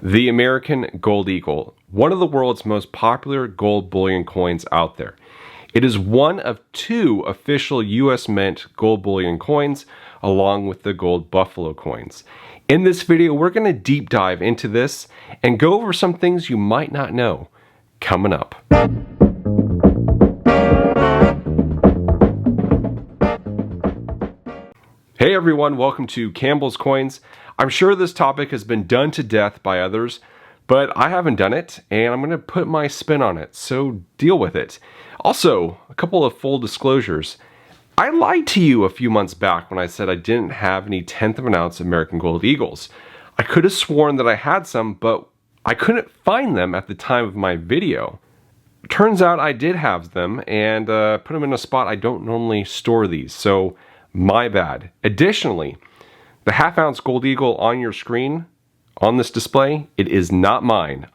The American Gold Eagle, one of the world's most popular gold bullion coins out there. It is one of two official US Mint gold bullion coins, along with the gold buffalo coins. In this video, we're going to deep dive into this and go over some things you might not know coming up. Hey everyone, welcome to Campbell's Coins. I'm sure this topic has been done to death by others, but I haven't done it, and I'm going to put my spin on it, so deal with it. Also, a couple of full disclosures. I lied to you a few months back when I said I didn't have any 1/10 of an ounce American Gold Eagles. I could have sworn that I had some, but I couldn't find them at the time of my video. Turns out I did have them, and put them in a spot I don't normally store these, so my bad. Additionally, the 1/2 ounce Gold Eagle on your screen, on this display, it is not mine.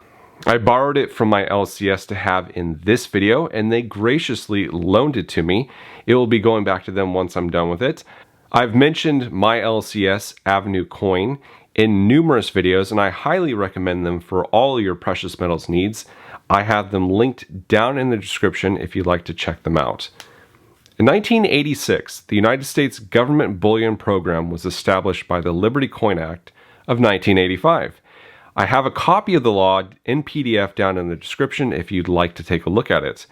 I borrowed it from my LCS to have in this video, and they graciously loaned it to me. It will be going back to them once I'm done with it. I've mentioned my LCS Avenue coin in numerous videos, and I highly recommend them for all your precious metals needs. I have them linked down in the description if you'd like to check them out. In 1986, the United States government bullion program was established by the Liberty Coin Act of 1985. I have a copy of the law in PDF down in the description if you'd like to take a look at it.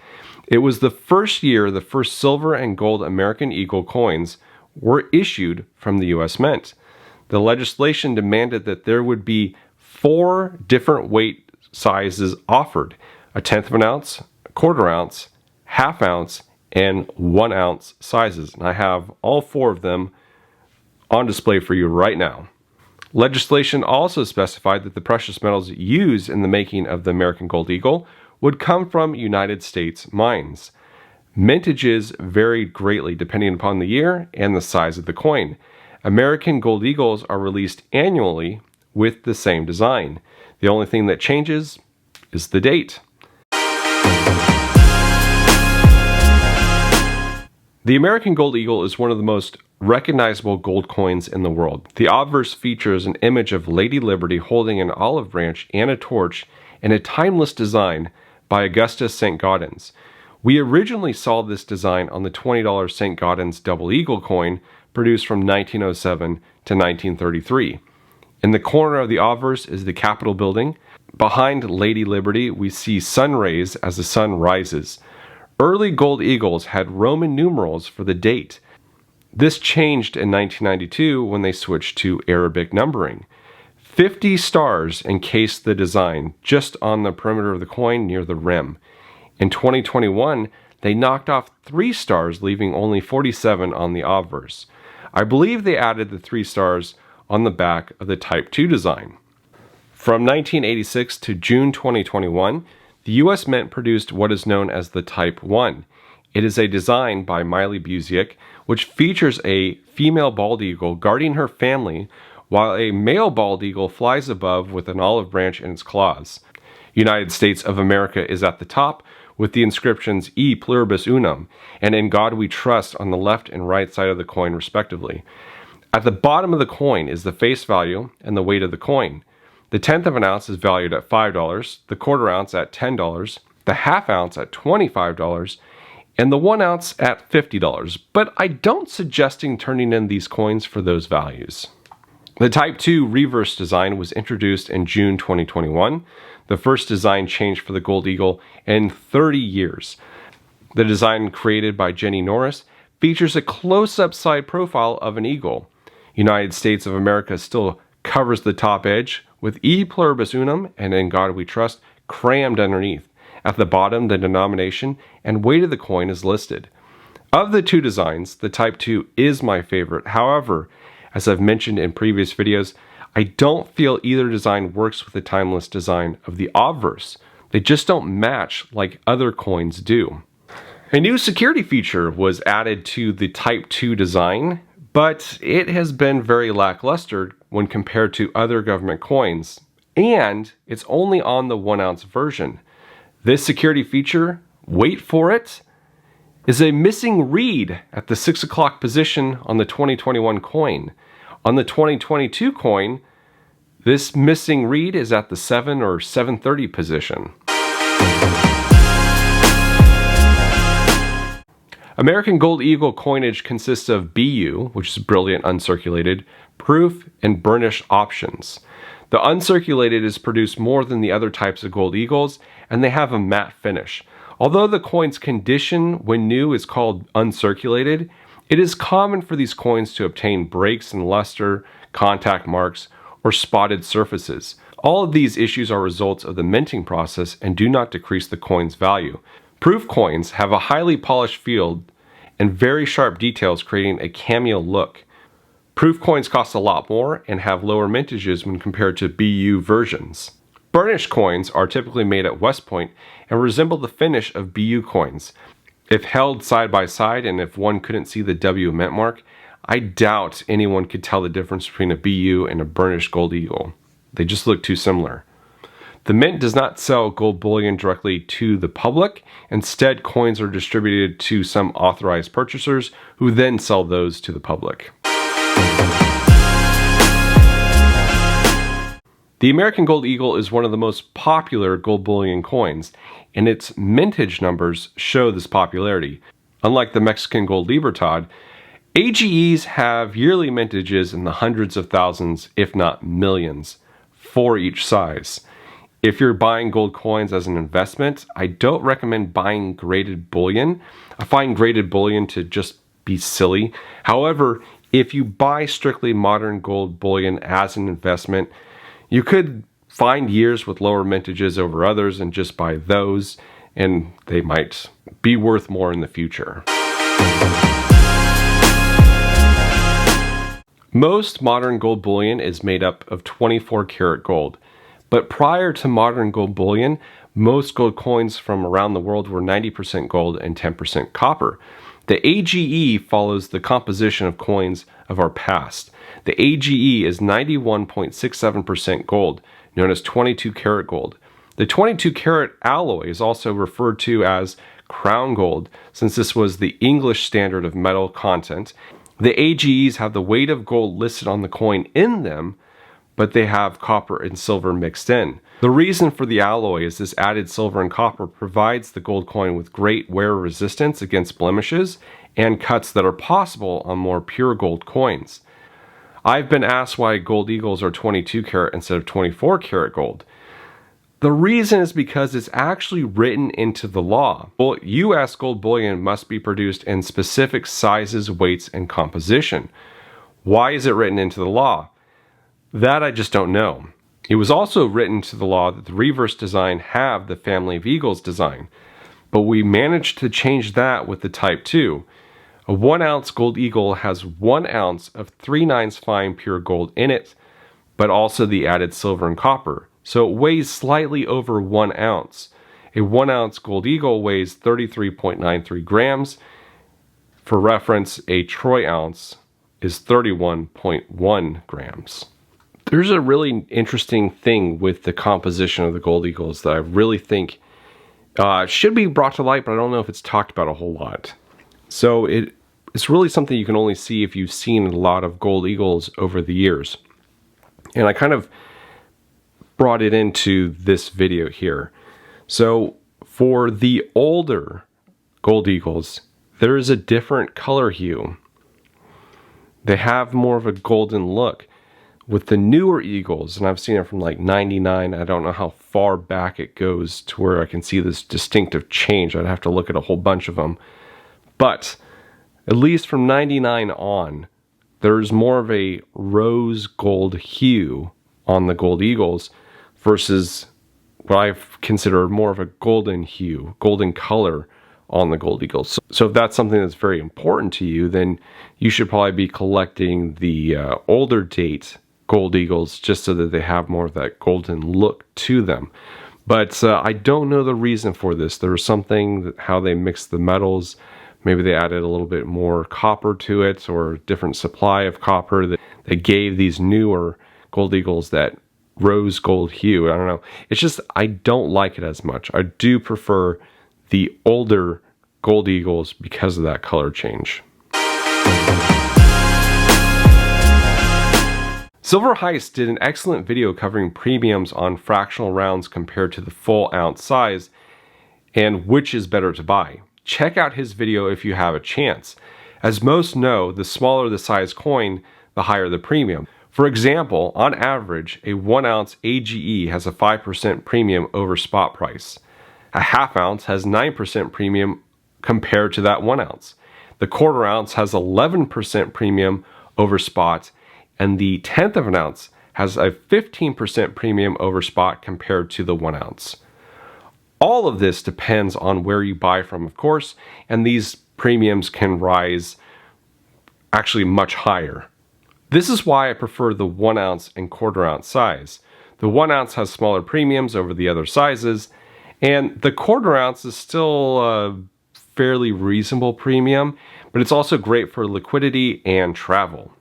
It was the first year the first silver and gold American Eagle coins were issued from the US Mint. The legislation demanded that there would be 4 different weight sizes offered: a 1/10 of an ounce, a 1/4 ounce, 1/2 ounce, and 1 ounce sizes. And I have all 4 of them on display for you right now. Legislation also specified that the precious metals used in the making of the American Gold Eagle would come from United States mines. Mintages varied greatly depending upon the year and the size of the coin. American Gold Eagles are released annually with the same design. The only thing that changes is the date. The American Gold Eagle is one of the most recognizable gold coins in the world. The obverse features an image of Lady Liberty holding an olive branch and a torch in a timeless design by Augustus St. Gaudens. We originally saw this design on the $20 St. Gaudens Double Eagle coin produced from 1907 to 1933. In the corner of the obverse is the Capitol building. Behind Lady Liberty, we see sun rays as the sun rises. Early gold eagles had Roman numerals for the date. This changed in 1992 when they switched to Arabic numbering. 50 stars encased the design just on the perimeter of the coin near the rim. In 2021, they knocked off 3 stars, leaving only 47 on the obverse. I believe they added the 3 stars on the back of the Type 2 design. From 1986 to June 2021, the US Mint produced what is known as the Type 1. It is a design by Miley Busiek, which features a female bald eagle guarding her family while a male bald eagle flies above with an olive branch in its claws. United States of America is at the top with the inscriptions E Pluribus Unum and In God We Trust on the left and right side of the coin respectively. At the bottom of the coin is the face value and the weight of the coin. The 1/10 of an ounce is valued at $5, the 1/4 ounce at $10, the 1/2 ounce at $25, and the 1 ounce at $50, but I don't suggesting turning in these coins for those values. The Type 2 reverse design was introduced in June 2021, the first design change for the Gold Eagle in 30 years. The design created by Jenny Norris features a close-up side profile of an eagle. United States of America still covers the top edge with E Pluribus Unum and In God We Trust crammed underneath. At the bottom, the denomination and weight of the coin is listed. Of the 2 designs, the Type 2 is my favorite. However, as I've mentioned in previous videos, I don't feel either design works with the timeless design of the obverse. They just don't match like other coins do. A new security feature was added to the Type 2 design, but it has been very lackluster when compared to other government coins, and it's only on the 1 ounce version. This security feature, wait for it, is a missing read at the 6 o'clock position on the 2021 coin. On the 2022 coin, This missing read is at the 7 or 730 position. American Gold Eagle coinage consists of BU, which is brilliant uncirculated, proof, and burnish options. The uncirculated is produced more than the other types of gold eagles, and they have a matte finish. Although the coin's condition when new is called uncirculated, it is common for these coins to obtain breaks in luster, contact marks, or spotted surfaces. All of these issues are results of the minting process and do not decrease the coin's value. Proof coins have a highly polished field and very sharp details, creating a cameo look. Proof coins cost a lot more and have lower mintages when compared to BU versions. Burnished coins are typically made at West Point and resemble the finish of BU coins. If held side by side and if one couldn't see the W mint mark, I doubt anyone could tell the difference between a BU and a burnished gold eagle. They just look too similar. The mint does not sell gold bullion directly to the public. Instead, coins are distributed to some authorized purchasers who then sell those to the public. The American Gold Eagle is one of the most popular gold bullion coins, and its mintage numbers show this popularity. Unlike the Mexican Gold Libertad, AGEs have yearly mintages in the hundreds of thousands, if not millions, for each size. If you're buying gold coins as an investment, I don't recommend buying graded bullion. I find graded bullion to just be silly. However, if you buy strictly modern gold bullion as an investment, you could find years with lower mintages over others and just buy those, and they might be worth more in the future. Most modern gold bullion is made up of 24 karat gold. But prior to modern gold bullion, most gold coins from around the world were 90% gold and 10% copper. The AGE follows the composition of coins of our past. The AGE is 91.67% gold, known as 22 karat gold. The 22 karat alloy is also referred to as crown gold, since this was the English standard of metal content. The AGEs have the weight of gold listed on the coin in them, but they have copper and silver mixed in. The reason for the alloy is this added silver and copper provides the gold coin with great wear resistance against blemishes and cuts that are possible on more pure gold coins. I've been asked why gold eagles are 22 karat instead of 24 karat gold. The reason is because it's actually written into the law. U.S. gold bullion must be produced in specific sizes, weights, and composition. Why is it written into the law? That I just don't know. It was also written to the law that the reverse design have the family of eagles design, but we managed to change that with the Type 2. A 1 ounce gold eagle has 1 ounce of 3/9 fine pure gold in it, but also the added silver and copper, so it weighs slightly over 1 ounce. A 1 ounce gold eagle weighs 33.93 grams. For reference, a troy ounce is 31.1 grams. There's a really interesting thing with the composition of the gold eagles that I really think should be brought to light, but I don't know if it's talked about a whole lot. So it's really something you can only see if you've seen a lot of gold eagles over the years. And I kind of brought it into this video here. So for the older gold eagles, there is a different color hue. They have more of a golden look. With the newer eagles, and I've seen it from like 99, I don't know how far back it goes to where I can see this distinctive change. I'd have to look at a whole bunch of them. But at least from 99 on, there's more of a rose gold hue on the gold eagles versus what I consider more of a golden hue, golden color on the gold eagles. So if that's something that's very important to you, then you should probably be collecting the older date gold eagles just so that they have more of that golden look to them. But I don't know the reason for this. There was something, how they mixed the metals. Maybe they added a little bit more copper to it or a different supply of copper that gave these newer gold eagles that rose gold hue. I don't know. It's just, I don't like it as much. I do prefer the older gold eagles because of that color change. Silver Heist did an excellent video covering premiums on fractional rounds compared to the full ounce size and which is better to buy. Check out his video if you have a chance. As most know, the smaller the size coin, the higher the premium. For example, on average, a 1 ounce AGE has a 5% premium over spot price. A half ounce has 9% premium compared to that 1 ounce. The quarter ounce has 11% premium over spot, and the tenth of an ounce has a 15% premium over spot compared to the 1 ounce. All of this depends on where you buy from, of course, and these premiums can rise actually much higher. This is why I prefer the 1 ounce and quarter ounce size. The 1 ounce has smaller premiums over the other sizes, and the quarter ounce is still a fairly reasonable premium, but it's also great for liquidity and travel.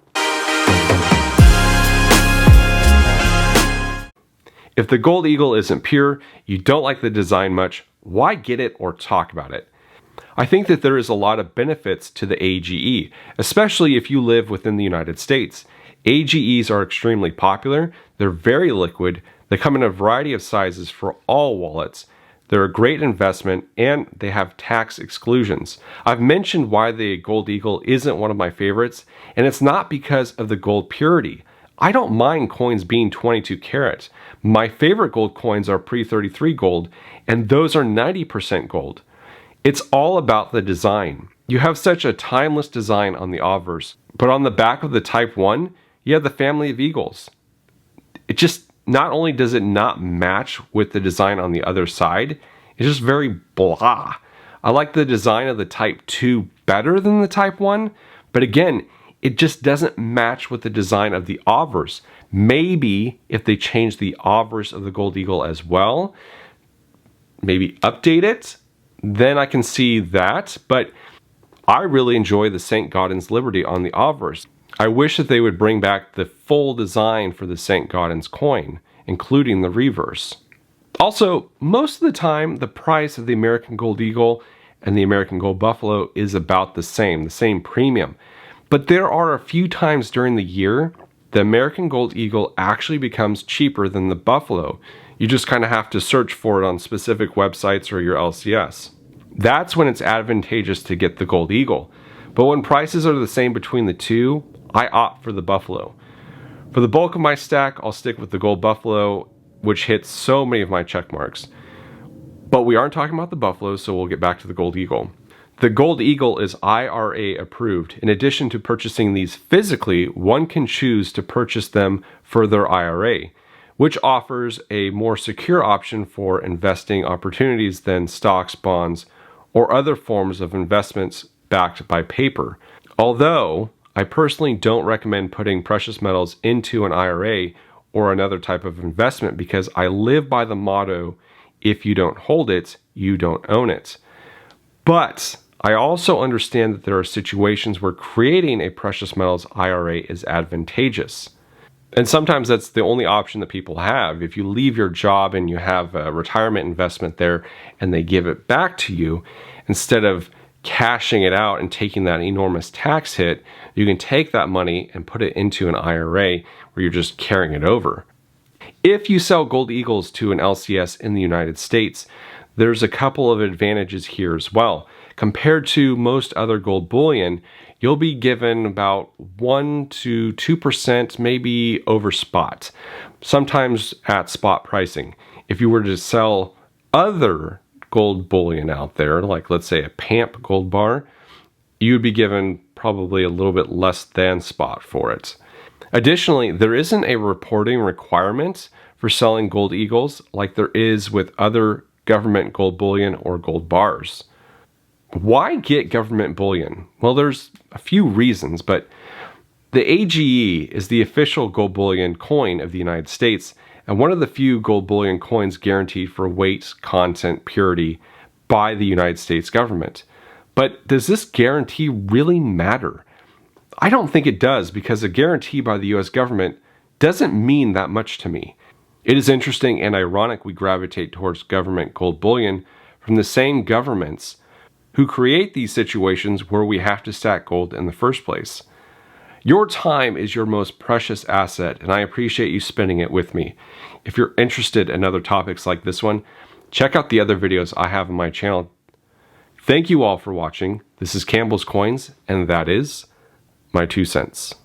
If the Gold Eagle isn't pure, you don't like the design much, why get it or talk about it? I think that there is a lot of benefits to the AGE, especially if you live within the United States. AGEs are extremely popular, they're very liquid, they come in a variety of sizes for all wallets, they're a great investment, and they have tax exclusions. I've mentioned why the Gold Eagle isn't one of my favorites, and it's not because of the gold purity. I don't mind coins being 22 karat. My favorite gold coins are pre-33 gold, and those are 90% gold. It's all about the design. You have such a timeless design on the obverse, but on the back of the Type 1, you have the family of eagles. It just, not only does it not match with the design on the other side, it's just very blah. I like the design of the Type 2 better than the Type 1, but again, it just doesn't match with the design of the obverse. Maybe if they change the obverse of the Gold Eagle as well, maybe update it, then I can see that, but I really enjoy the St. Gaudens Liberty on the obverse. I wish that they would bring back the full design for the St. Gaudens coin, including the reverse. Also, most of the time, the price of the American Gold Eagle and the American Gold Buffalo is about the same premium. But there are a few times during the year the American Gold Eagle actually becomes cheaper than the Buffalo. You just kind of have to search for it on specific websites or your LCS. That's when it's advantageous to get the Gold Eagle. But when prices are the same between the two, I opt for the Buffalo. For the bulk of my stack, I'll stick with the Gold Buffalo, which hits so many of my check marks. But we aren't talking about the Buffalo, so we'll get back to the Gold Eagle. The Gold Eagle is IRA approved. In addition to purchasing these physically, one can choose to purchase them for their IRA, which offers a more secure option for investing opportunities than stocks, bonds, or other forms of investments backed by paper. Although, I personally don't recommend putting precious metals into an IRA or another type of investment because I live by the motto, if you don't hold it, you don't own it. But I also understand that there are situations where creating a precious metals IRA is advantageous. And sometimes that's the only option that people have. If you leave your job and you have a retirement investment there and they give it back to you, instead of cashing it out and taking that enormous tax hit, you can take that money and put it into an IRA where you're just carrying it over. If you sell Gold Eagles to an LCS in the United States, there's a couple of advantages here as well. Compared to most other gold bullion, you'll be given about 1 to 2% maybe over spot, sometimes at spot pricing. If you were to sell other gold bullion out there, like let's say a PAMP gold bar, you'd be given probably a little bit less than spot for it. Additionally, there isn't a reporting requirement for selling Gold Eagles like there is with other government gold bullion or gold bars. Why get government bullion? Well, there's a few reasons, but the AGE is the official gold bullion coin of the United States and one of the few gold bullion coins guaranteed for weight, content, purity by the United States government. But does this guarantee really matter? I don't think it does because a guarantee by the US government doesn't mean that much to me. It is interesting and ironic we gravitate towards government gold bullion from the same governments who create these situations where we have to stack gold in the first place. Your time is your most precious asset, and I appreciate you spending it with me. If you're interested in other topics like this one, check out the other videos I have on my channel. Thank you all for watching. This is Campbell's Coins, and that is my 2 cents.